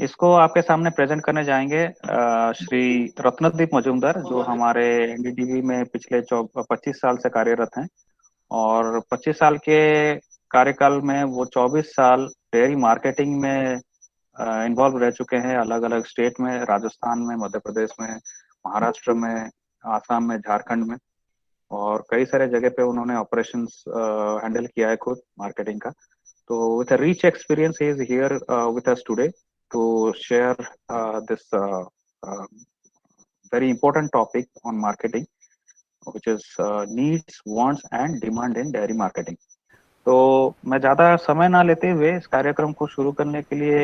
इसको आपके सामने प्रेजेंट करने जाएंगे श्री रत्नदीप मजूमदार, जो हमारे एनडीटीवी में पिछले 25 साल से कार्यरत हैं। और 25 साल के कार्यकाल में वो 24 साल डेयरी मार्केटिंग में इन्वॉल्व रह चुके हैं, अलग अलग स्टेट में, राजस्थान में, मध्य प्रदेश में, महाराष्ट्र में, आसाम में, झारखंड में। और कई सारे जगह पे उन्होंने ऑपरेशंस हैंडल किया है खुद मार्केटिंग का। तो with a rich experience he is here with us today to share this very important topic on marketing, which is needs, wants and demand in dairy marketing. तो मैं ज्यादा समय ना लेते हुए इस कार्यक्रम को शुरू करने के लिए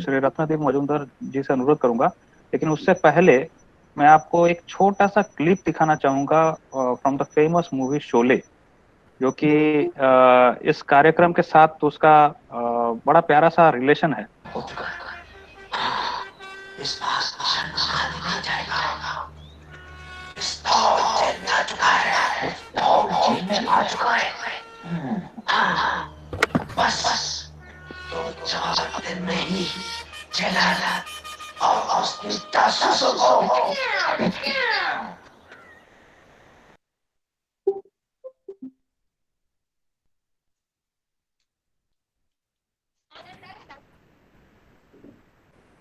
श्री रत्नदीप मजूमदार जी से अनुरोध करूंगा। लेकिन उससे पहले मैं आपको एक छोटा सा क्लिप दिखाना चाहूंगा from the famous movie Sholay, जो कि इस कार्यक्रम के साथ तो उसका बड़ा प्यारा सा रिलेशन है। इस बार खाली नहीं जाएगा। इस जेल में आ चुका है, जेल में आ चुका है। हाँ, बस 2-4 दिन में ही जेलर और उसके जासूसों को।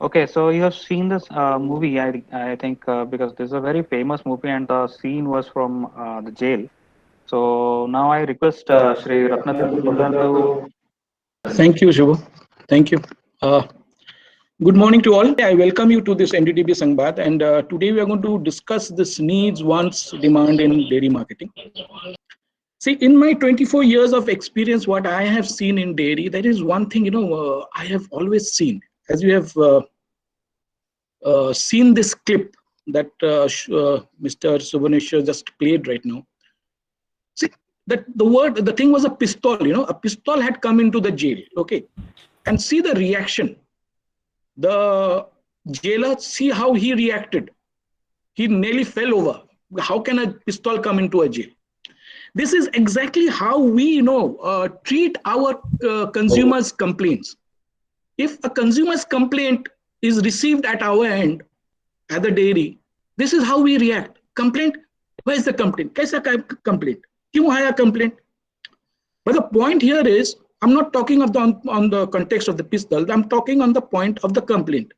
Okay, so you have seen this movie, I think, because this is a very famous movie and the scene was from the jail. So now I request Shri Ratnadip Mudar to. Thank you, Shubho. Thank you. Good morning to all. I welcome you to this NDTV Sangbad, and today we are going to discuss this needs, wants, demand in dairy marketing. See, in my 24 years of experience, what I have seen in dairy, there is one thing, I have always seen, as you have seen this clip that Mr. Subhaneshwar just played right now. See, that the thing was a pistol, a pistol had come into the jail, okay? And see the reaction. The jailer, see how he reacted. He nearly fell over. How can a pistol come into a jail? This is exactly how we, treat our consumers' complaints. If a consumer's complaint is received at our end, at the dairy, this is how we react. Complaint? Where is the complaint? Kaisa complaint? Kyun aaya complaint? But the point here is, I'm not talking of on the context of the pistol. I'm talking on the point of the complaint.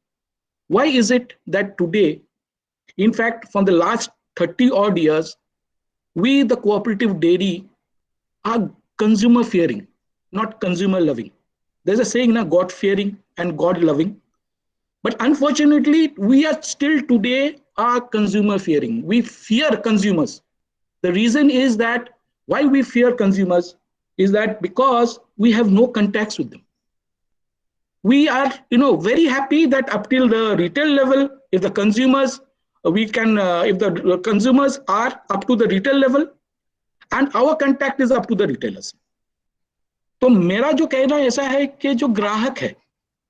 Why is it that today, in fact, from the last 30 odd years, we, the cooperative dairy, are consumer fearing, not consumer loving. There's a saying, God fearing and God loving. But unfortunately, we are still today are consumer fearing. We fear consumers. The reason is that why we fear consumers is that because we have no contacts with them. We are, very happy that up till the retail level, if the consumers, if the consumers are up to the retail level, and our contact is up to the retailers. तो मेरा जो कहना ऐसा है कि जो ग्राहक है,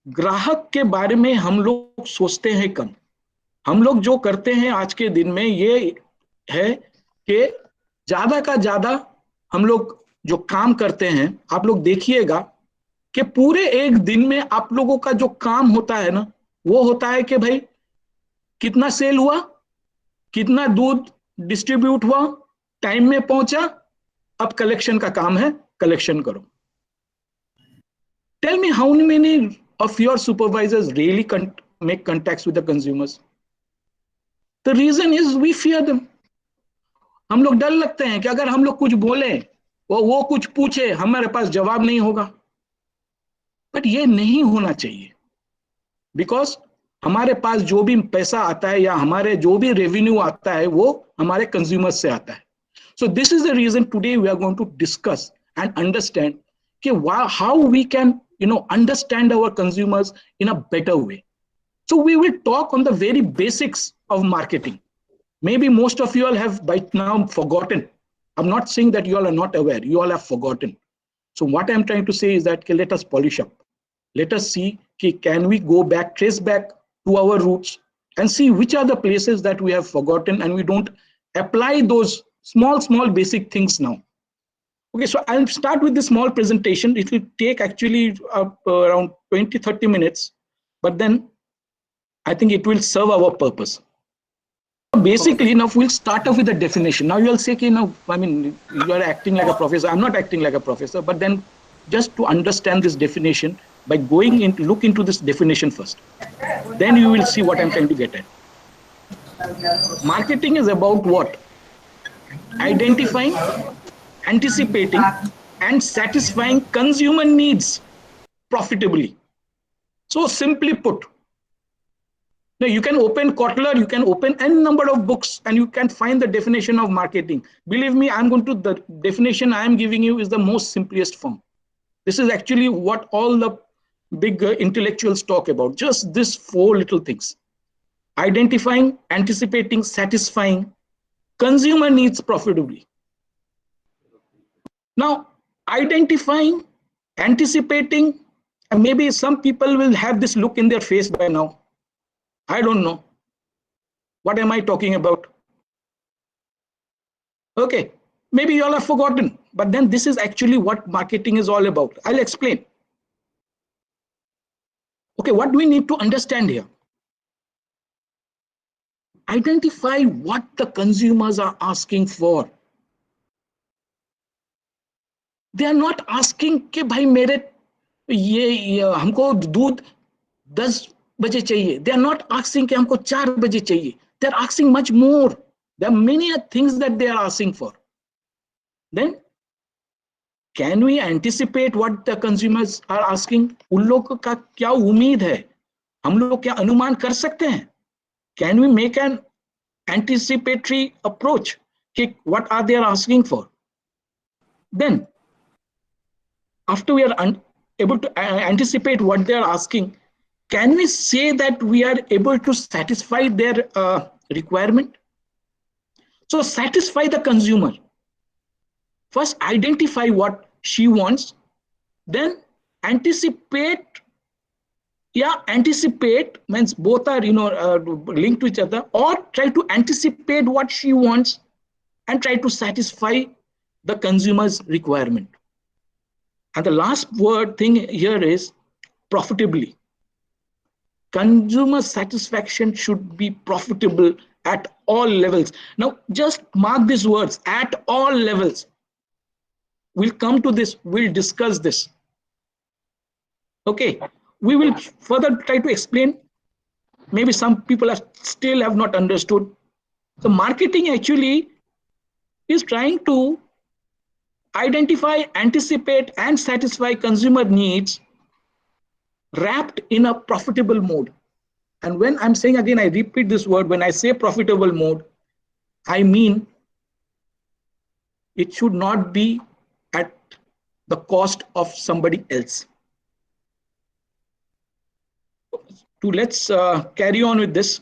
ग्राहक के बारे में हम लोग सोचते हैं कम। हम लोग जो करते हैं आज के दिन में ये है कि ज्यादा का ज्यादा हम लोग जो काम करते हैं, आप लोग देखिएगा कि पूरे एक दिन में आप लोगों का जो काम होता है ना, वो होता है कि भाई कितना सेल हुआ, कितना दूध डिस्ट्रीब्यूट हुआ, टाइम में पहुंचा, अब कलेक्शन का काम है, कलेक्शन करो। Tell me how many of your supervisors really make contacts with the consumers? The reason is we fear them. हम लोग डर लगते हैं कि अगर हम लोग कुछ बोले, वो कुछ पूछे, हमारे पास जवाब नहीं होगा। बट ये नहीं होना चाहिए, बिकॉज हमारे पास जो भी पैसा आता है या हमारे जो भी रेवेन्यू आता है वो हमारे कंज्यूमर्स से आता है। So this is the reason today we are going to discuss and understand how we can understand our consumers in a better way. So we will talk on the very basics of marketing. Maybe most of you all have by now forgotten. I'm not saying that you all are not aware, you all have forgotten. So what I'm trying to say is that let us polish up. Let us see, can we go back, trace back to our roots and see which are the places that we have forgotten and we don't apply those small basic things now. Okay, so I'll start with this small presentation. It will take actually around 20-30 minutes. but then I think it will serve our purpose. Basically, now we'll start off with the definition. Now you'll say, I mean, you are acting like a professor. I'm not acting like a professor, but then just to understand this definition, by going into look into this definition first, then you will see what I'm trying to get at. Marketing is about what? Identifying, anticipating, and satisfying consumer needs profitably. So simply put, now you can open Kotler, you can open any number of books, and you can find the definition of marketing. Believe me, the definition I am giving you is the most simplest form. This is actually what all the big intellectuals talk about. Just these four little things: identifying, anticipating, satisfying consumer needs profitably. Now, identifying, anticipating, and maybe some people will have this look in their face by now. I don't know. What am I talking about? Okay, maybe you all have forgotten, but then this is actually what marketing is all about. I'll explain. Okay, what do we need to understand here? Identify what the consumers are asking for. They are not asking कि भाई मेरे ये हमको दूध 10 बजे चाहिए. They are not asking कि हमको 4 बजे चाहिए. They are asking much more. There are many things that they are asking for. Then can we anticipate what the consumers are asking? उन लोगों का क्या उम्मीद है? हम लोग क्या अनुमान कर सकते हैं? Can we make an anticipatory approach? What are they asking for? Then, after we are able to anticipate what they are asking, can we say that we are able to satisfy their requirement? So satisfy the consumer. First, identify what she wants, then anticipate. Yeah, anticipate means both are linked to each other, or try to anticipate what she wants and try to satisfy the consumer's requirement. And the last word thing here is profitably. Consumer satisfaction should be profitable at all levels. Now, just mark these words, at all levels. We'll come to this, we'll discuss this. Okay, we will further try to explain. Maybe some people still have not understood. So marketing actually is trying to identify, anticipate, and satisfy consumer needs wrapped in a profitable mode. And when I'm saying, again, I repeat this word, when I say profitable mode, I mean it should not be at the cost of somebody else. So let's carry on with this.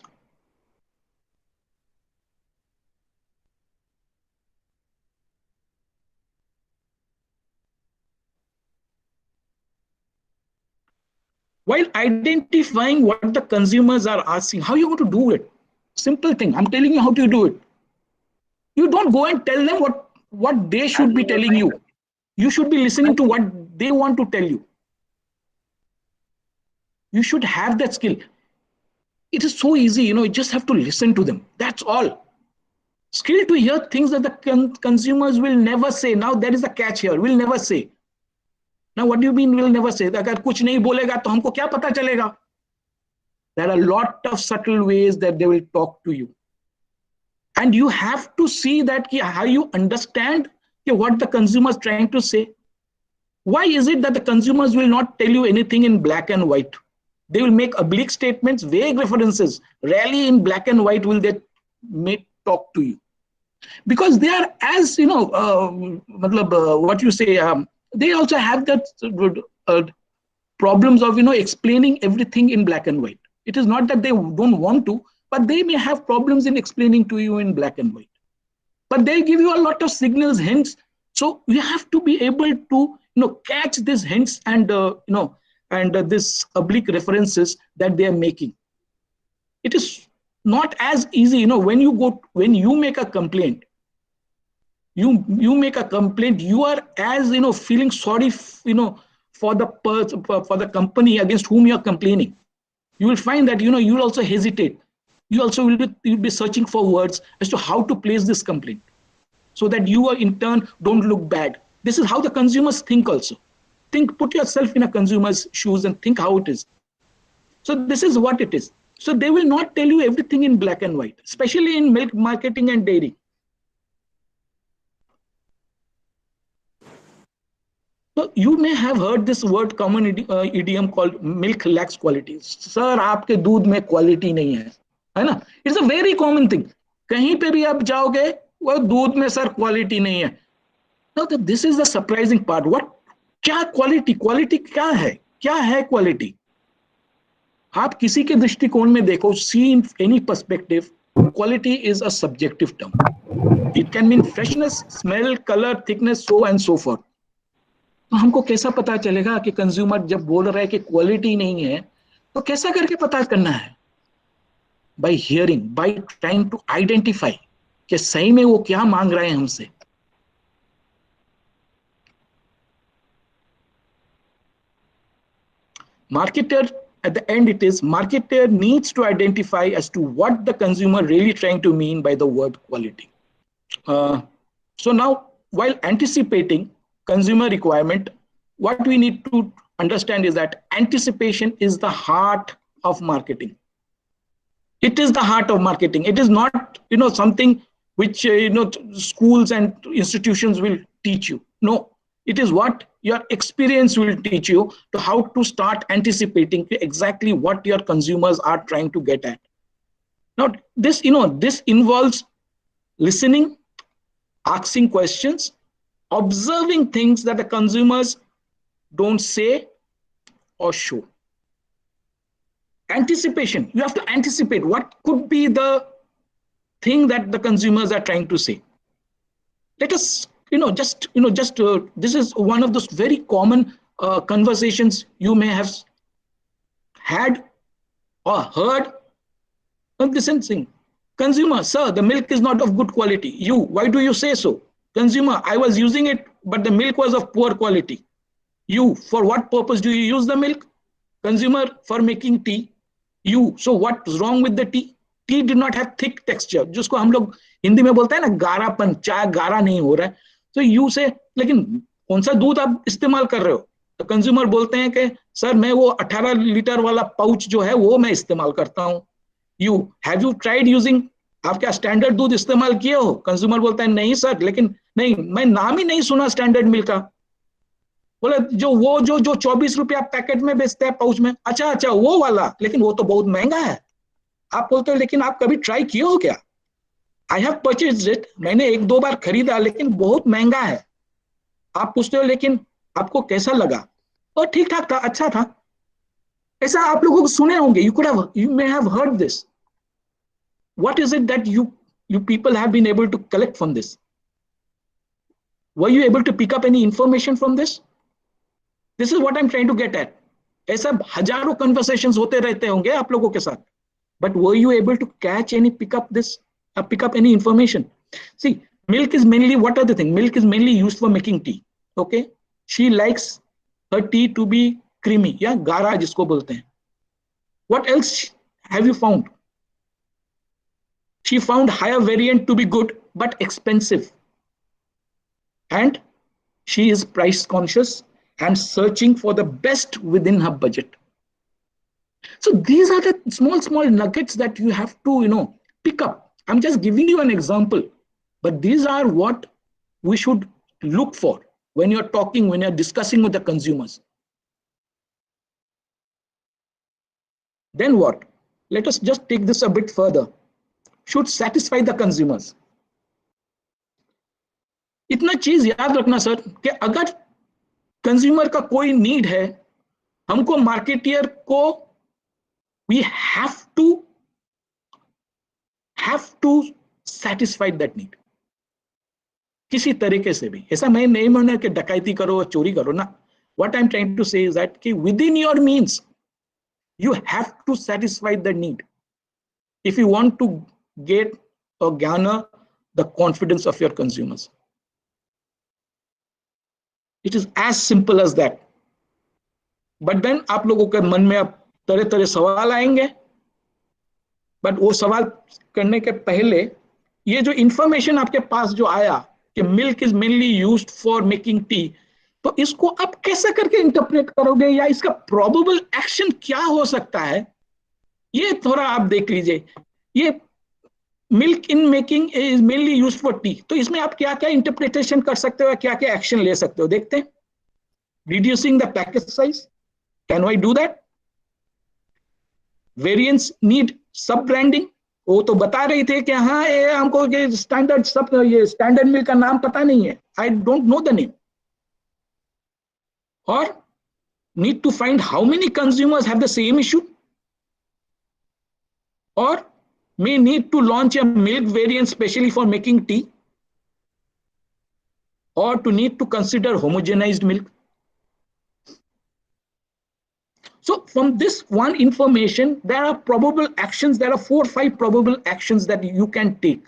While identifying what the consumers are asking, how are you going to do it? Simple thing. I'm telling you how to do it. You don't go and tell them what they should be telling you. You should be listening to what they want to tell you. You should have that skill. It is so easy, you just have to listen to them. That's all. Skill to hear things that the consumers will never say. Now, there is a catch here. Will never say. Now, what do you mean will never say? अगर कुछ नहीं बोलेगा तो हमको क्या पता चलेगा? There are a lot of subtle ways that they will talk to you. And you have to see that how you understand what the consumer is trying to say. Why is it that the consumers will not tell you anything in black and white? They will make oblique statements, vague references. Rarely in black and white will they talk to you. Because they are, as what you say, they also have that problems of explaining everything in black and white. It is not that they don't want to, but they may have problems in explaining to you in black and white. But they'll give you a lot of signals, hints. So you have to be able to catch these hints and this oblique references that they are making. It is not as easy. When you make a complaint, you make a complaint, you are as feeling sorry for the company against whom you are complaining. you will find that, you know, you will also hesitate. You also you'll be searching for words as to how to place this complaint, so that you in turn don't look bad. This is how the consumers think also. Think, put yourself in a consumer's shoes and think how it is. So this is what it is. So they will not tell you everything in black and white, especially in milk marketing and dairy. So you may have heard this word, common idiom called milk lacks quality. Sir, आपके दूध में quality नहीं है ना? It's a very common thing. कहीं पे भी आप जाओगे, वो दूध में सर quality नहीं है. Now this is the surprising part. What? क्या quality? Quality क्या है? क्या है quality? आप किसी के दृष्टिकोण में देखो, see in any perspective, quality is a subjective term. It can mean freshness, smell, color, thickness, so and so forth. तो हमको कैसा पता चलेगा कि कंज्यूमर जब बोल रहा है कि क्वालिटी नहीं है, तो कैसा करके पता करना है? By hearing, by trying to identify कि सही में वो क्या मांग रहे हैं हमसे. Marketer, at the end it is, marketer needs to identify as to what the consumer really trying to mean by the word quality. So now, while anticipating consumer requirement, what we need to understand is that anticipation is the heart of marketing. It is the heart of marketing. It is not, you know, something which schools and institutions will teach you. No, it is what your experience will teach you, to how to start anticipating exactly what your consumers are trying to get at. Now, this involves listening, asking questions, observing things that the consumers don't say or show. Anticipation, you have to anticipate what could be the thing that the consumers are trying to say. Let us, this is one of those very common conversations you may have had or heard. Listen, thing. Consumer, sir, the milk is not of good quality. You, why do you say so? Consumer, I was using it, but the milk was of poor quality. You, for what purpose do you use the milk? Consumer, for making tea. You, so what's wrong with the tea? Tea did not have thick texture, जिसको हम लोग हिंदी में बोलते हैं ना, गारापन, चाय गारा नहीं हो रहा है. तो यू से, लेकिन कौन सा दूध आप इस्तेमाल कर रहे हो? तो कंज्यूमर बोलते हैं कि सर मैं वो 18 लीटर वाला पाउच जो है वो मैं इस्तेमाल करता हूं. You, have you tried using, आप क्या स्टैंडर्ड दूध इस्तेमाल किए हो? कंज्यूमर बोलता है नहीं सर, लेकिन नहीं, मैं नाम ही नहीं सुना स्टैंडर्ड मिल्क का. बोले जो 24 रुपया पैकेट में बेचते हैं पाउच में, अच्छा वो वाला, लेकिन वो तो बहुत महंगा है. आप बोलते हो लेकिन आप कभी ट्राई किए हो क्या? आई हैव परचेज्ड इट, मैंने 1-2 बार खरीदा, लेकिन बहुत महंगा है. आप पूछते हो लेकिन आपको कैसा लगा? और ठीक ठाक था, अच्छा था. ऐसा आप लोगों को सुने होंगे, you may have heard this. What is it that you people have been able to collect from this? Were you able to pick up any information from this? This is what I'm trying to get at. ऐसा हजारों conversations होते रहते होंगे आप लोगों के साथ. But were you able to pick up any information? See, milk is mainly, what are the things? Milk is mainly used for making tea. Okay. She likes her tea to be creamy. Yeah, gara जिसको बोलते हैं. What else have you found? She found higher variant to be good, but expensive. And she is price conscious and searching for the best within her budget. So these are the small nuggets that you have to, pick up. I'm just giving you an example, but these are what we should look for when you're talking, when you're discussing with the consumers. Then what? Let us just take this a bit further. Should satisfy the consumers. इतना चीज याद रखना sir कि अगर consumer का कोई need है, हमको मार्केटियर को we have to satisfy that need. किसी तरीके से भी. ऐसा मैं नहीं मानना कि डकैती करो, चोरी करो ना. What I'm trying to say is that within your means, you have to satisfy the need if you want to get or garner the confidence of your consumers. It is as simple as that. But then आप लोगों के मन में अब तरह तरह सवाल आएंगे, बट वो सवाल करने के पहले ये जो इंफॉर्मेशन आपके पास जो आया कि milk is mainly used for making tea, तो इसको आप कैसे करके इंटरप्रेट करोगे, या इसका प्रोबेबल एक्शन क्या हो सकता है, ये थोड़ा आप देख लीजिए। ये milk in making is mainly used for T, तो इसमें आप क्या क्या इंटरप्रिटेशन कर सकते हो, क्या क्या एक्शन ले सकते हो, देखते हैं। Reducing the package size, can I do that? Variants need सब ब्रांडिंग, वो तो बता रही थे कि हाँ ये हमको ये स्टैंडर्ड सब, ये स्टैंडर्ड मिल्क का नाम पता नहीं है, I don't know the name. और need to find how many consumers have the same issue, or may need to launch a milk variant specially for making tea, or to need to consider homogenized milk. So from this one information, there are probable actions, there are 4 or 5 probable actions that you can take.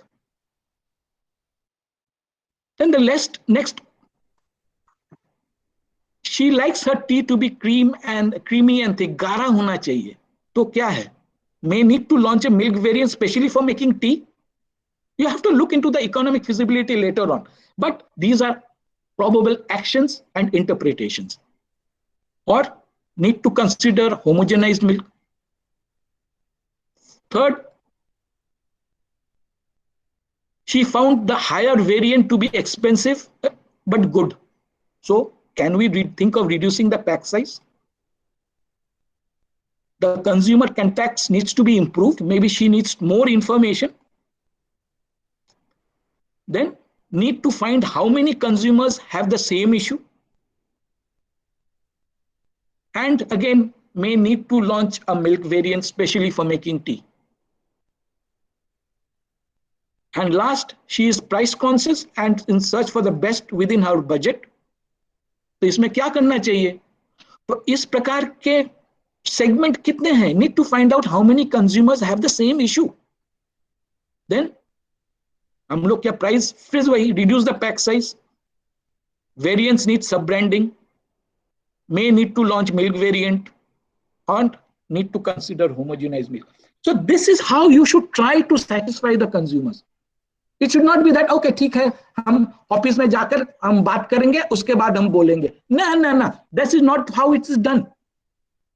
Then the next, she likes her tea to be creamy and thick, गाढ़ा होना चाहिए, तो क्या है? May need to launch a milk variant specially for making tea. You have to look into the economic feasibility later on, but these are probable actions and interpretations. Or need to consider homogenized milk. Third, she found the higher variant to be expensive but good. So can we think of reducing the pack size? The consumer context needs to be improved. Maybe she needs more information. Then need to find how many consumers have the same issue. And again, may need to launch a milk variant specially for making tea. And last, she is price conscious and in search for the best within her budget. तो इसमें क्या करना चाहिए? तो इस प्रकार के segment कितने हैं? Need to find out how many consumers have the same issue. Then हम लोग क्या प्राइस, फिर वही reduce the pack size, variants need sub branding, may need to launch milk variant, and need to consider homogenized milk. So this is how you should try to satisfy the consumers. It should not be that okay ठीक है हम office में जाकर हम बात करेंगे उसके बाद हम बोलेंगे, ना ना ना, this is not how it is done.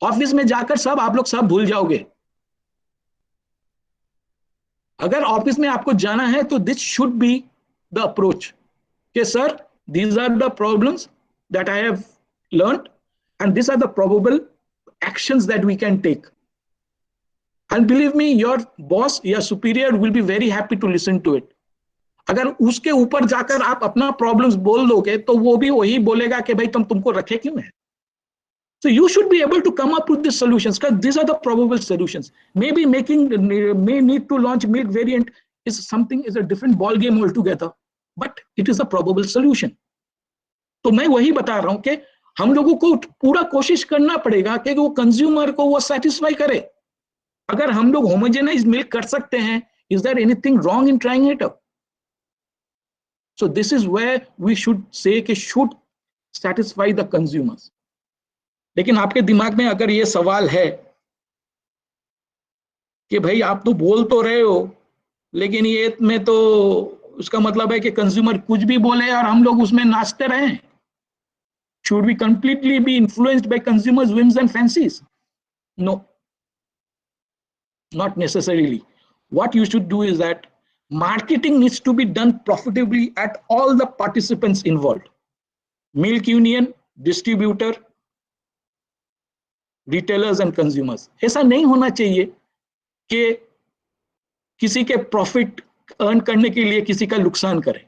Office में जाकर सब आप लोग सब भूल जाओगे। अगर ऑफिस में आपको जाना है तो this should be the approach कि sir these are the problems that I have learned and these are the probable actions that we can take. And believe me, your boss, your superior will be very happy to listen to it. अगर उसके ऊपर जाकर आप अपना problems बोल दोगे तो वो भी वही बोलेगा कि भाई तुमको रखे क्यों है. So you should be able to come up with the solutions because these are the probable solutions. Maybe may need to launch milk variant is a different ball game altogether, but it is a probable solution. तो मैं वही बता रहा हूं कि हम लोगों को पूरा कोशिश करना पड़ेगा कि वो कंज्यूमर को वो सेटिस्फाई करे. अगर हम लोग होमोजेनाइज मिल्क कर सकते हैं, is there anything wrong in trying it up? So this is where we should say कि should satisfy the consumers. लेकिन आपके दिमाग में अगर ये सवाल है कि भाई आप तो बोल तो रहे हो लेकिन ये में तो उसका मतलब है कि कंज्यूमर कुछ भी बोले और हम लोग उसमें नाचते रहें. Should we completely be influenced by consumers' whims and fancies? No, not necessarily. What you should do is that marketing needs to be done profitably at all the participants involved. Milk union, distributor, retailers and consumers. ऐसा नहीं होना चाहिए कि किसी के profit earn करने के लिए किसी का नुकसान करें.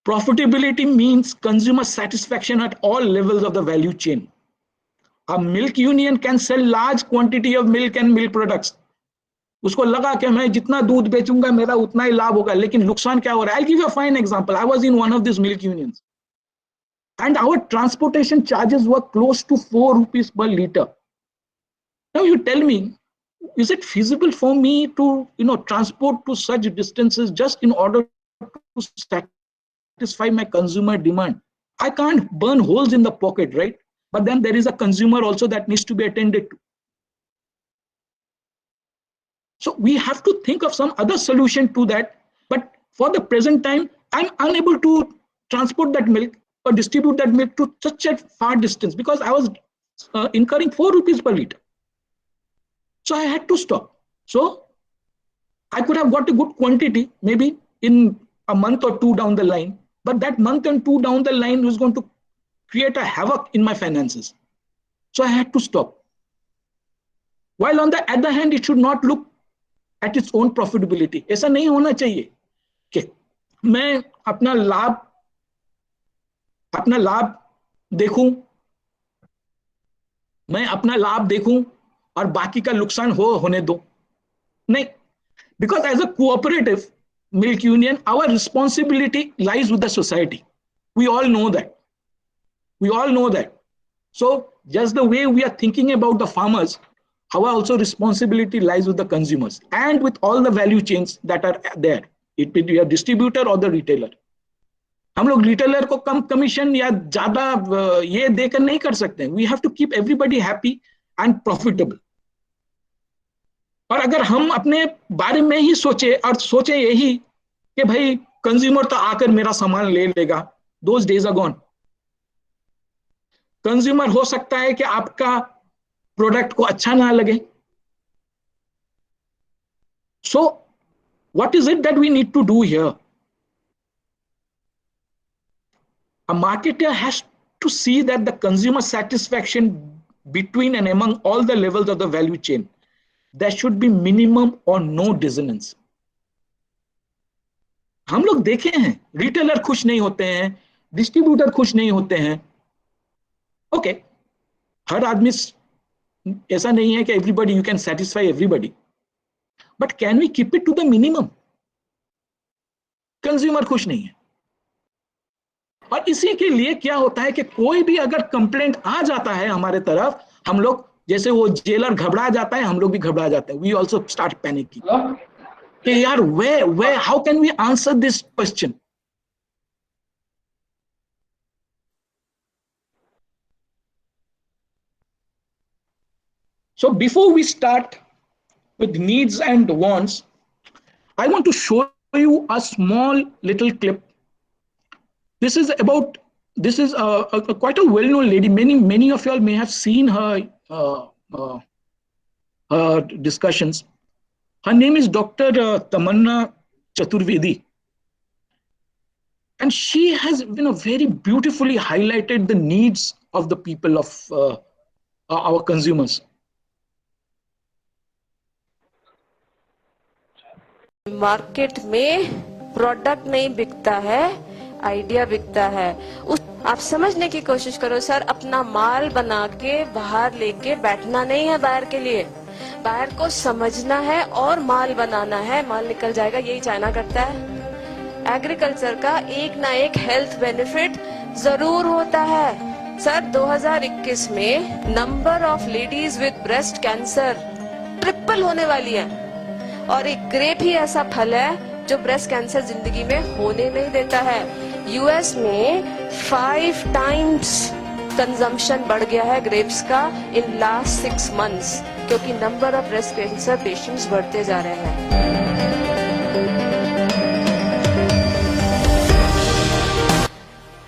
Profitability means consumer satisfaction at all levels of the value chain. A milk union can sell large quantity of milk and milk products. उसको लगा कि मैं जितना दूध बेचूंगा मेरा उतना ही लाभ होगा, लेकिन नुकसान क्या हो रहा है? I'll give you a fine example. I was in one of these milk unions, and our transportation charges were close to 4 rupees per liter. Now you tell me, is it feasible for me to transport to such distances just in order to satisfy my consumer demand? I can't burn holes in the pocket, right? but then there is a consumer also that needs to be attended to. So we have to think of some other solution to that. But for the present time, I'm unable to transport that milk or distribute that milk to such a far distance because I was incurring 4 rupees per liter. So I had to stop. So I could have got a good quantity, maybe in a month or 2 down the line, but that month and 2 down the line was going to create a havoc in my finances. So I had to stop. While on the other hand, it should not look at its own profitability. ऐसा नहीं होना चाहिए कि मैं अपना लाभ देखूं और बाकी का नुकसान होने दो. नहीं, because as a cooperative milk union, our responsibility lies with the society. We all know that. So just the way we are thinking about the farmers, our also responsibility lies with the consumers and with all the value chains that are there. It be a distributor or the retailer. हम लोग retailer को कम commission या ज्यादा ये देकर नहीं कर सकते. We have to keep everybody happy and profitable. और अगर हम अपने बारे में ही सोचे यही कि भाई कंज्यूमर तो आकर मेरा सामान ले लेगा, those days are gone. Consumer हो सकता है कि आपका प्रोडक्ट को अच्छा ना लगे. So what is it that we need to do here? A marketer has to see that the consumer satisfaction between and among all the levels of the value chain, there should be minimum or no dissonance. हम लोग देखे हैं retailer खुश नहीं होते हैं, distributor खुश नहीं होते हैं. ओके, हर आदमी ऐसा नहीं है कि everybody you can satisfy everybody, but can we keep it to the minimum? Consumer खुश नहीं है. और इसी के लिए क्या होता है कि कोई भी अगर कंप्लेंट आ जाता है हमारे तरफ, हम लोग जैसे वो जेलर घबरा जाता है, हम लोग भी घबरा जाते हैं. वी ऑल्सो स्टार्ट पैनिकिंग कि यार वे how can we answer this question. So before we start with needs and wants, I want to show you a small little clip. This is quite a well-known lady. Many of you all may have seen her discussions. Her name is Dr. Tamanna Chaturvedi, and she has very beautifully highlighted the needs of the people, of our consumers. Market में product नहीं बिकता है, idea बिकता है. आप समझने की कोशिश करो सर. अपना माल बना के बाहर लेके बैठना नहीं है बाहर के लिए, बाहर को समझना है और माल बनाना है. माल निकल जाएगा, यही चाइना करता है. एग्रीकल्चर का एक ना एक हेल्थ बेनिफिट जरूर होता है सर. 2021 में number of ladies with breast cancer triple होने वाली है. और एक ग्रेप ही ऐसा फल है जो ब्रेस्ट कैंसर जिंदगी में होने नहीं देता है. यूएस में 5 times कंजम्पशन बढ़ गया है ग्रेप्स का इन लास्ट 6 months, क्योंकि number of breast cancer patients बढ़ते जा रहे हैं.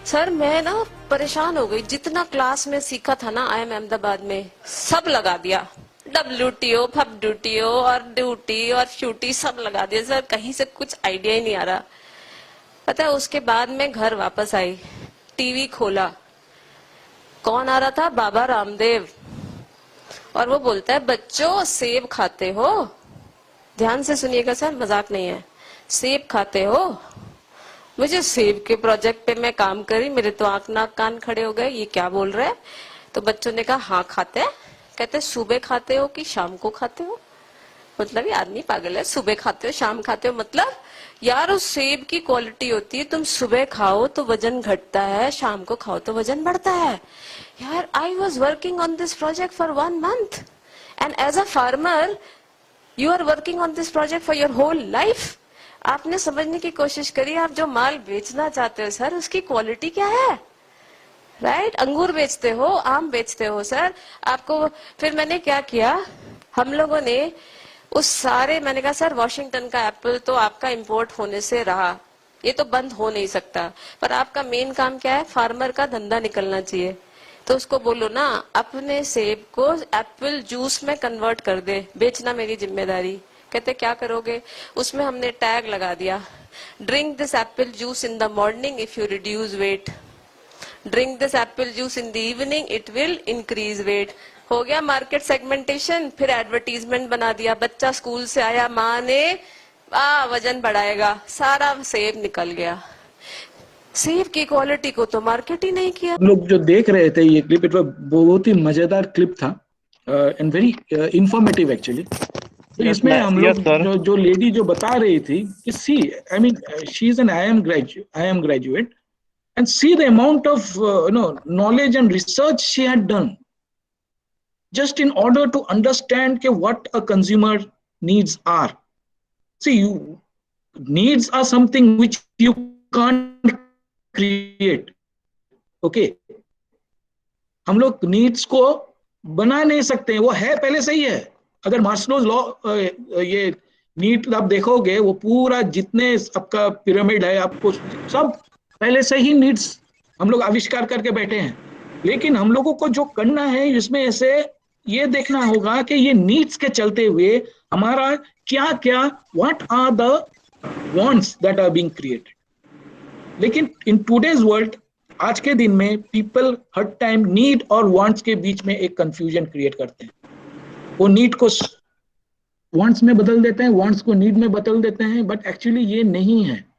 सर मैं ना परेशान हो गई. जितना क्लास में सीखा था ना IIM अहमदाबाद में, सब लगा दिया. WTO, FWTO और ड्यूटी और फ्यूटी सब लगा दिया सर. कहीं से कुछ आइडिया ही नहीं आ रहा. पता है, उसके बाद में घर वापस आई, टीवी खोला, कौन आ रहा था? बाबा रामदेव. और वो बोलता है, बच्चों सेब खाते हो? ध्यान से सुनिएगा सर, मजाक नहीं है. सेब खाते हो? मुझे सेब के प्रोजेक्ट पे मैं काम करी, मेरे तो आंख नाक कान खड़े हो गए. ये क्या बोल रहे हैं? तो बच्चों ने कहा हाँ खाते हैं. कहते सुबह खाते हो कि शाम को खाते हो? मतलब ये आदमी पागल है. सुबह खाते हो शाम खाते हो मतलब यार उस सेब की क्वालिटी होती है, तुम सुबह खाओ तो वजन घटता है, शाम को खाओ तो वजन बढ़ता है. यार I was working on this project for 1 month and as a farmer you are working on this project for your whole life. आपने समझने की कोशिश करी, आप जो माल बेचना चाहते हो सर उसकी क्वालिटी क्या है. राइट, अंगूर बेचते हो, आम बेचते हो सर आपको। फिर मैंने क्या किया, हम लोगों ने उस सारे, मैंने कहा सर वॉशिंगटन का एप्पल तो आपका इंपोर्ट होने से रहा, ये तो बंद हो नहीं सकता, पर आपका मेन काम क्या है, फार्मर का धंधा निकलना चाहिए, तो उसको बोलो ना अपने सेब को एप्पल जूस में कन्वर्ट कर दे, बेचना मेरी जिम्मेदारी। कहते क्या करोगे, उसमें हमने टैग लगा दिया, drink this apple juice in the morning if you reduce weight, drink this apple juice in the evening it will increase weight. हो गया मार्केट सेगमेंटेशन। फिर एडवर्टीजमेंट बना दिया, बच्चा स्कूल से आया, माँ ने वजन बढ़ाएगा, सारा सेब निकल गया। सेब की क्वालिटी को तो मार्केट ही नहीं किया। हम लोग जो देख रहे थे ये क्लिप, इट बहुत ही मजेदार क्लिप था एंड वेरी इंफॉर्मेटिव एक्चुअली। तो इसमें हम लोग जो लेडी जो बता रही थी कि see, I mean she is an I M graduate and see the amount of knowledge and research she had done just in order to understand what a consumer needs are. See, needs are something which you can't create. Okay, हम लोग needs को बना नहीं सकते, वो है पहले से ही है। अगर मास्लोज लॉ ये नीड आप देखोगे, वो पूरा जितने आपका पिरामिड है, आपको सब पहले से ही नीड्स हम लोग आविष्कार करके बैठे हैं। लेकिन हम लोगों को जो करना है इसमें ऐसे ये देखना होगा कि ये नीड्स के चलते हुए हमारा क्या क्या, what are the wants that are being created. लेकिन इन टुडेज वर्ल्ड, आज के दिन में, पीपल हर टाइम नीड और वांट्स के बीच में एक कंफ्यूजन क्रिएट करते हैं। वो नीड को वांट्स में बदल देते हैं, वांट्स को नीड में बदल देते हैं, बट एक्चुअली ये नहीं है।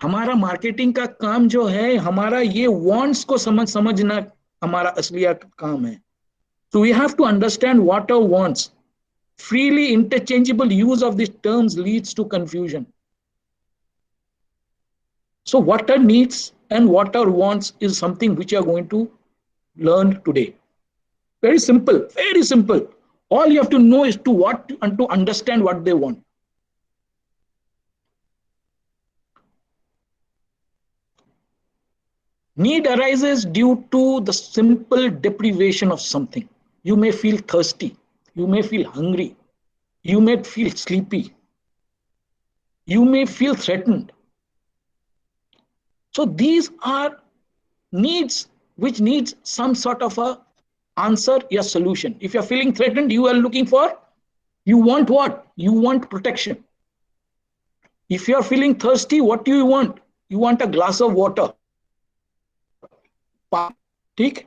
हमारा मार्केटिंग का काम जो है, हमारा ये वांट्स को समझना हमारा असली काम है। So we have to understand what are wants. Freely interchangeable use of these terms leads to confusion. So what are needs and what are wants is something which you are going to learn today. Very simple, very simple. All you have to know is to understand what they want. Need arises due to the simple deprivation of something. You may feel thirsty, you may feel hungry, you may feel sleepy, you may feel threatened. So these are needs which needs some sort of a answer or solution. If you're feeling threatened, you are looking for, you want what? You want protection. If you're feeling thirsty, what do you want? You want a glass of water. ठीक,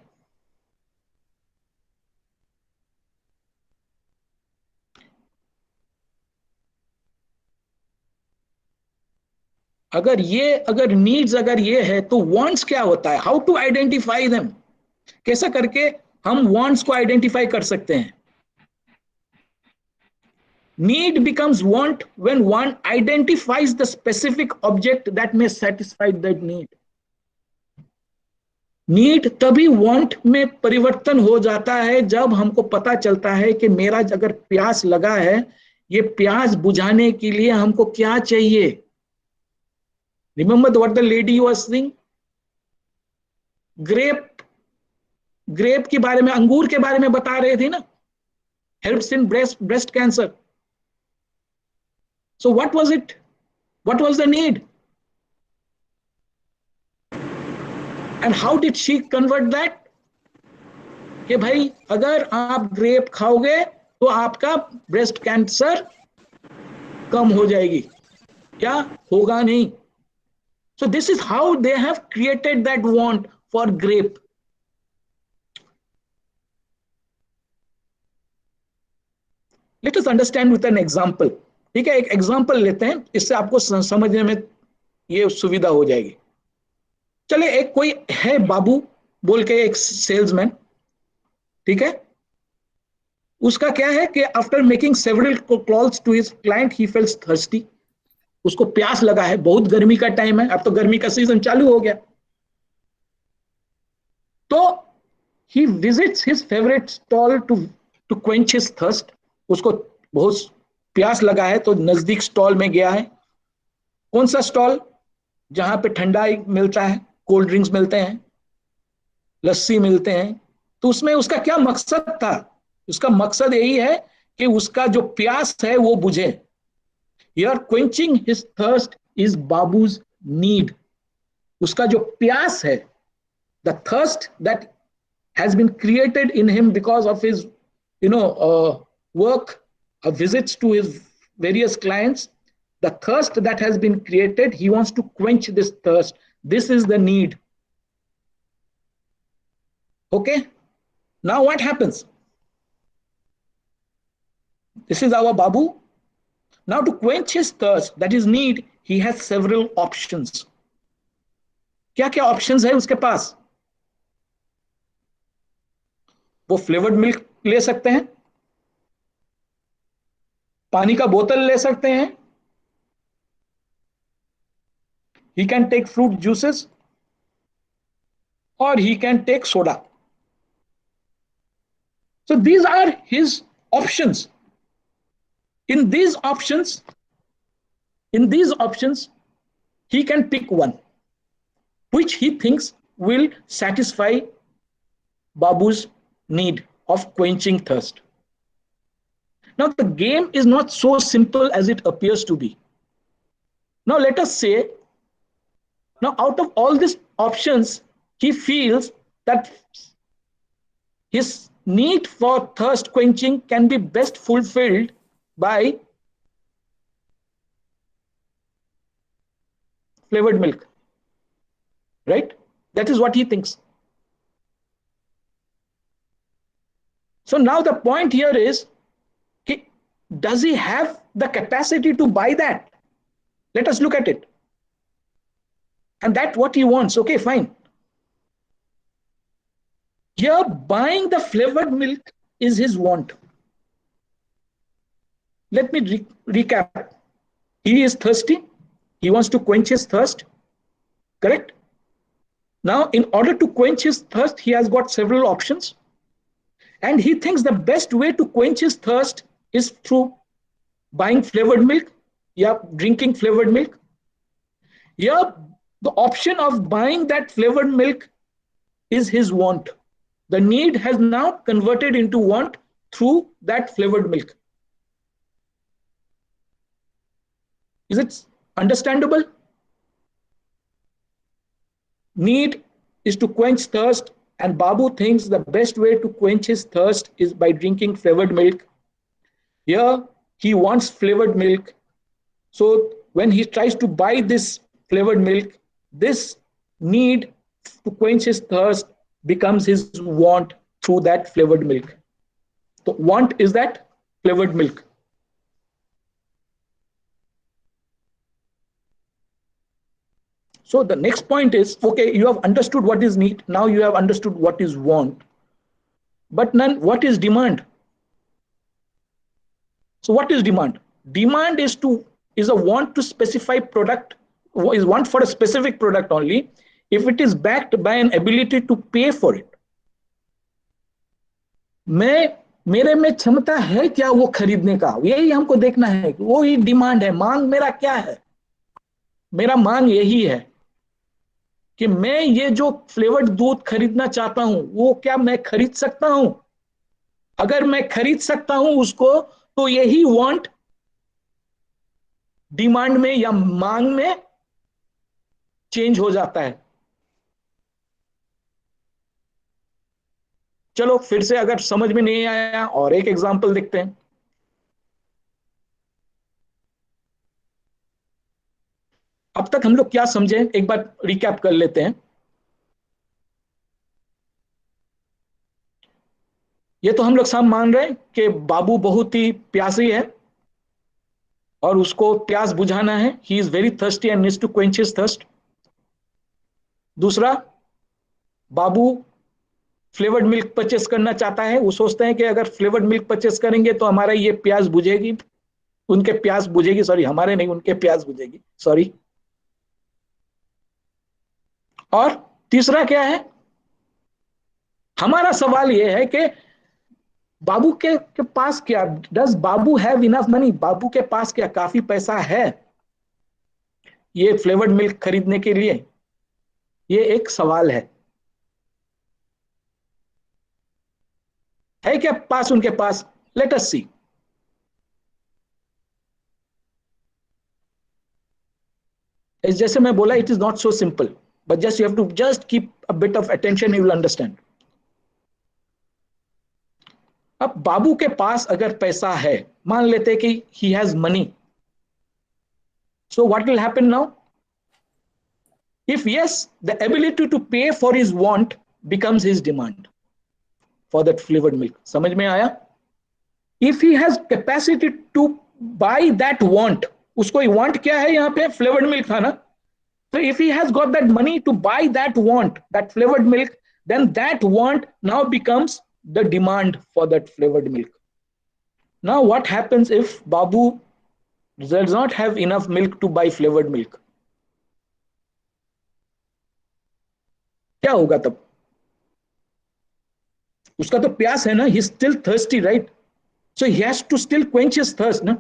अगर needs अगर ये है, तो wants क्या होता है? How to identify them? कैसा करके हम वांट्स को आइडेंटिफाई कर सकते हैं? Need becomes want when one identifies the specific object that may satisfy that need. Need तभी वांट में परिवर्तन हो जाता है जब हमको पता चलता है कि मेरा अगर प्यास लगा है, ये प्यास बुझाने के लिए हमको क्या चाहिए। Remember what the lady was saying, grape के बारे में, अंगूर के बारे में बता रहे थे ना, helps in breast cancer. So what was it, what was the need? And how did she convert that? कि भाई अगर आप ग्रेप खाओगे तो आपका ब्रेस्ट कैंसर कम हो जाएगी, क्या होगा नहीं। So this is how they have created that want for grape. Let us understand with an example. ठीक है, एक एग्जाम्पल लेते हैं, इससे आपको समझने में ये सुविधा हो जाएगी। चले, एक कोई है बाबू बोल के एक सेल्समैन, ठीक है, उसका क्या है कि after making several calls to his client he feels thirsty. उसको प्यास लगा है, बहुत गर्मी का टाइम है, अब तो गर्मी का सीजन चालू हो गया। तो he visits his favourite stall to quench his thirst. उसको बहुत प्यास लगा है तो नजदीक स्टॉल में गया है। कौन सा स्टॉल? जहां पे ठंडा मिलता है, कोल्ड ड्रिंक्स मिलते हैं, लस्सी मिलते हैं, तो उसमें उसका क्या मकसद था? उसका मकसद यही है कि उसका जो प्यास है वो बुझे. Here quenching his thirst is babus need. उसका जो प्यास है, the thirst that has been created in him because of his work, visits to his various clients, the thirst that has been created, he wants to quench this thirst. This is the need. Okay, now what happens? This is our babu. Now to quench his thirst, that is need, he has several options. क्या क्या options है उसके पास? वो flavoured milk ले सकते हैं, पानी का बोतल ले सकते हैं, he can take fruit juices, or he can take soda. So these are his options. In these options, he can pick one which he thinks will satisfy Babu's need of quenching thirst. Now the game is not so simple as it appears to be. Now let us say, now out of all these options, he feels that his need for thirst quenching can be best fulfilled by flavored milk, right? That is what he thinks. So now the point here is, does he have the capacity to buy that? Let us look at it. And that's what he wants. Okay, fine. Here, buying the flavored milk is his want. Let me recap. He is thirsty. He wants to quench his thirst. Correct? Now, in order to quench his thirst, he has got several options. And he thinks the best way to quench his thirst is through buying flavored milk, drinking flavored milk. The option of buying that flavored milk is his want. The need has now converted into want through that flavored milk. Is it understandable? Need is to quench thirst, and Babu thinks the best way to quench his thirst is by drinking flavored milk. Here, he wants flavored milk. So when he tries to buy this flavored milk, this need to quench his thirst becomes his want through that flavored milk. The want is that flavored milk. So the next point is, okay, you have understood what is need. Now you have understood what is want. But then what is demand? So what is demand? Demand is a want to specify product, is want for a specific product only if it is backed by an ability to pay for it. मेरे में क्षमता है क्या वो खरीदने का, यही हमको देखना है. वो ही डिमांड है. मांग मेरा क्या है? मेरा मांग यही है कि मैं ये जो फ्लेवर्ड दूध खरीदना चाहता हूं, वो क्या मैं खरीद सकता हूं? अगर मैं खरीद सकता हूं उसको, तो यही वांट डिमांड में या मांग में चेंज हो जाता है. चलो फिर से, अगर समझ में नहीं आया और एक एग्जांपल देखते हैं. अब तक हम लोग क्या समझे, एक बार रिकैप कर लेते हैं. ये तो हम लोग सब मान रहे हैं कि बाबू बहुत ही प्यासी है और उसको प्यास बुझाना है. He is very thirsty and needs to quench his thirst. दूसरा, बाबू फ्लेवर्ड मिल्क परचेस करना चाहता है. वो सोचते हैं कि अगर फ्लेवर्ड मिल्क परचेस करेंगे तो हमारा ये प्यास बुझेगी, उनके प्यास बुझेगी, सॉरी हमारे नहीं, उनके प्यास बुझेगी, सॉरी. और तीसरा क्या है? हमारा सवाल यह है कि बाबू के पास क्या, does Babu have enough money? Babu के पास क्या काफी पैसा है ये फ्लेवर्ड मिल्क खरीदने के लिए? ये एक सवाल है. है क्या पास उनके पास? लेट अस सी. जैसे मैं बोला, it is not so simple, but just you have to just keep a bit of attention, you will understand. अब बाबू के पास अगर पैसा है, मान लेते कि he has money, so what will happen now? If yes, the ability to pay for his want becomes his demand for that flavored milk. समझ में आया? If he has capacity to buy that want, उसको want क्या है यहाँ पे? Flavored milk था ना? So if he has got that money to buy that want, that flavored milk, then that want now becomes the demand for that flavored milk. Now what happens if Babu does not have enough milk to buy flavored milk? क्या होगा तब? उसका तो प्यास है ना, he is still thirsty, right? So he has to still quench his thirst, ना?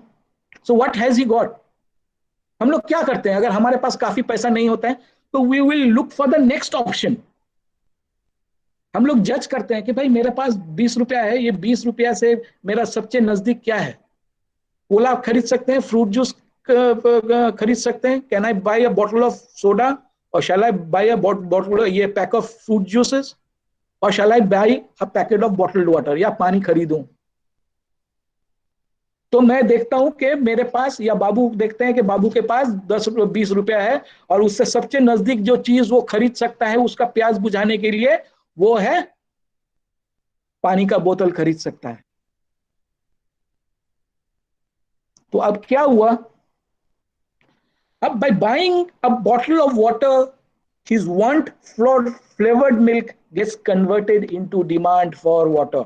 So what has he got? हम लोग क्या करते हैं, अगर हमारे पास काफी पैसा नहीं होता है तो we will look for the next option. हम लोग जज करते हैं कि भाई मेरे पास 20 रुपया है, ये 20 रुपया से मेरा सबसे नजदीक क्या है? कोला खरीद सकते हैं, फ्रूट जूस खरीद सकते हैं, can I buy a bottle of soda, और shall I buy a bottle, ये पैक ऑफ फ्रूट जूसेस, और shall I buy a packet of bottled water, या पानी खरीदूं? तो मैं देखता हूं कि मेरे पास, या बाबू देखते हैं कि बाबू के पास 10-20 रुपया है, और उससे सबसे नजदीक जो चीज वो खरीद सकता है उसका प्यास बुझाने के लिए, वो है पानी का बोतल खरीद सकता है. तो अब क्या हुआ? अब by buying a bottle of water, his want for flavored milk gets converted into demand for water.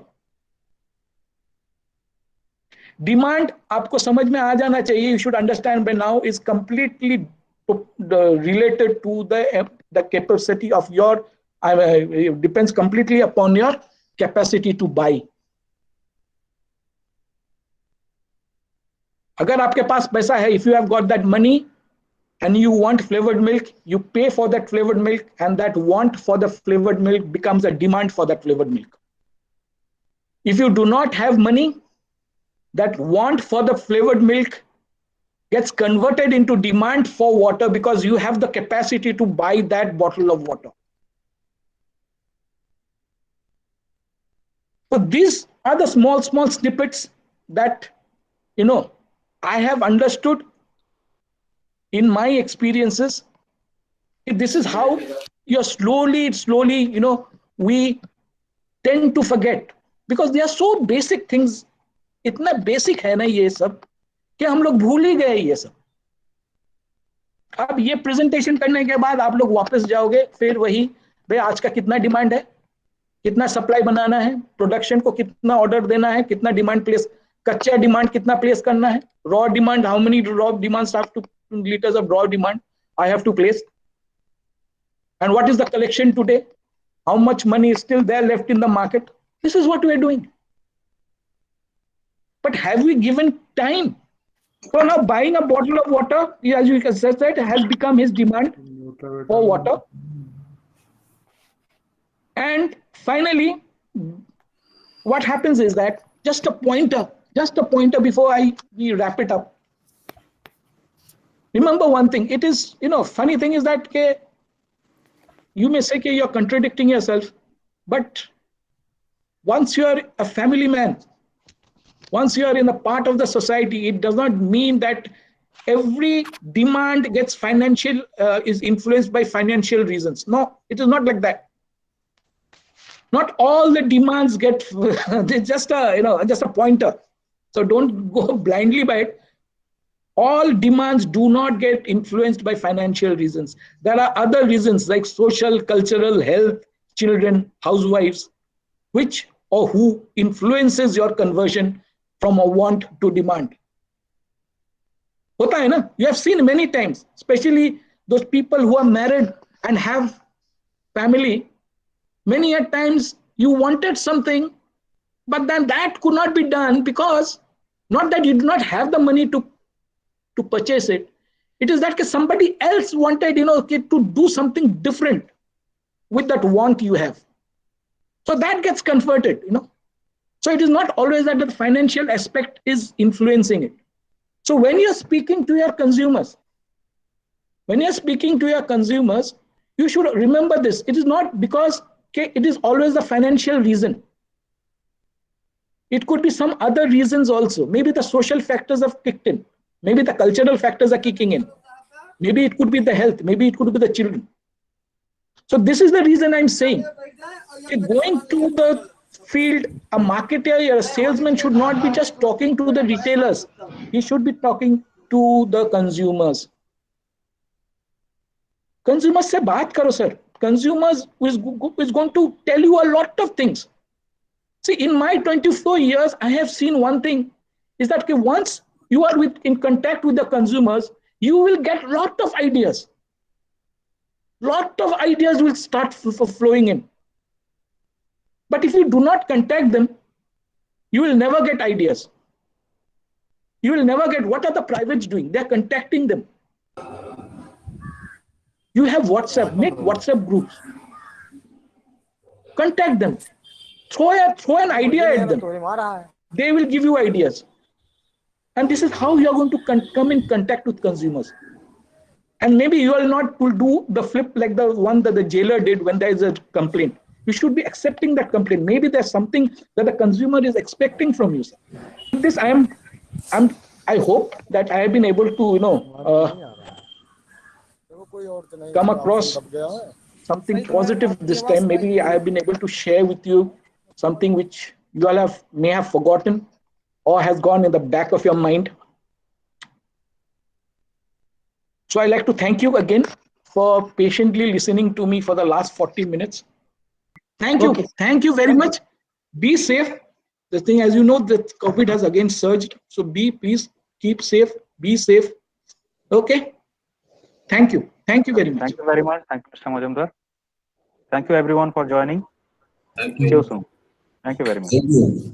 Demand आपको समझ में आ जाना चाहिए, you should understand by now, is completely related to the capacity of your, it depends completely upon your capacity to buy. अगर आपके पास पैसा है, if you have got that money and you want flavored milk, you pay for that flavored milk, and that want for the flavored milk becomes a demand for that flavored milk. If you do not have money, that want for the flavored milk gets converted into demand for water, because you have the capacity to buy that bottle of water. So these are the small snippets that, I have understood in my experiences. This is how you're slowly, we tend to forget, because they are so basic things. इतना basic है ना ये सब कि हम लोग भूल ही गए ये सब. अब ये प्रेजेंटेशन करने के बाद आप लोग वापस जाओगे, फिर वही, भाई आज का कितना डिमांड है, कितना सप्लाई बनाना है, प्रोडक्शन को कितना ऑर्डर देना है, कितना डिमांड प्लेस, कच्चा डिमांड कितना प्लेस करना है, raw demand, how many raw demands have to liters of raw demand I have to place, and what is the collection today, how much money is still there left in the market. This is what we are doing. But have we given time? So now buying a bottle of water, as you said, has become his demand for water. And finally, what happens is that, just a pointer before we wrap it up. Remember one thing, it is, funny thing is that you may say you're contradicting yourself, but once you're a family man, once you're in a part of the society, it does not mean that every demand gets is influenced by financial reasons. No, it is not like that. Not all the demands get, just a pointer. So don't go blindly by it. All demands do not get influenced by financial reasons. There are other reasons like social, cultural, health, children, housewives, which or who influences your conversion from a want to demand. होता है ना? You have seen many times, especially those people who are married and have family. Many a times you wanted something, but then that could not be done because not that you did not have the money to purchase it. It is that somebody else wanted, to do something different with that want you have. So that gets converted, So it is not always that the financial aspect is influencing it. So when you're speaking to your consumers, you should remember this. It is not because it is always the financial reason. It could be some other reasons also. Maybe the social factors have kicked in. Maybe the cultural factors are kicking in. Maybe it could be the health. Maybe it could be the children. So this is the reason I'm saying, going to the field, a marketer or a salesman should not be just talking to the retailers. He should be talking to the consumers. Consumers se baat karo, sir. Consumers is going to tell you a lot of things. See, in my 24 years, I have seen one thing, is that once you are in contact with the consumers, you will get a lot of ideas. Lot of ideas will start flowing in. But if you do not contact them, you will never get ideas. You will never get what are the privates doing. They're contacting them. You have WhatsApp, make WhatsApp groups. Contact them. Throw an idea at them. They will give you ideas. And this is how you are going to come in contact with consumers. And maybe you will not do the flip like the one that the jailer did when there is a complaint. You should be accepting that complaint. Maybe there's something that the consumer is expecting from you. With this, I hope that I have been able to, come across something positive this time. Maybe I have been able to share with you something which you all may have forgotten or has gone in the back of your mind. So I'd like to thank you again for patiently listening to me for the last 40 minutes. Thank you. Okay. Thank you very much. Be safe. The thing, as you know, that COVID has again surged. So please keep safe. Be safe. Okay. Thank you. Thank you very much. Thank you very much. Thank you, Mr. Majumdar. Thank you everyone for joining. Thank you. See you soon. Thank you very much. Thank you.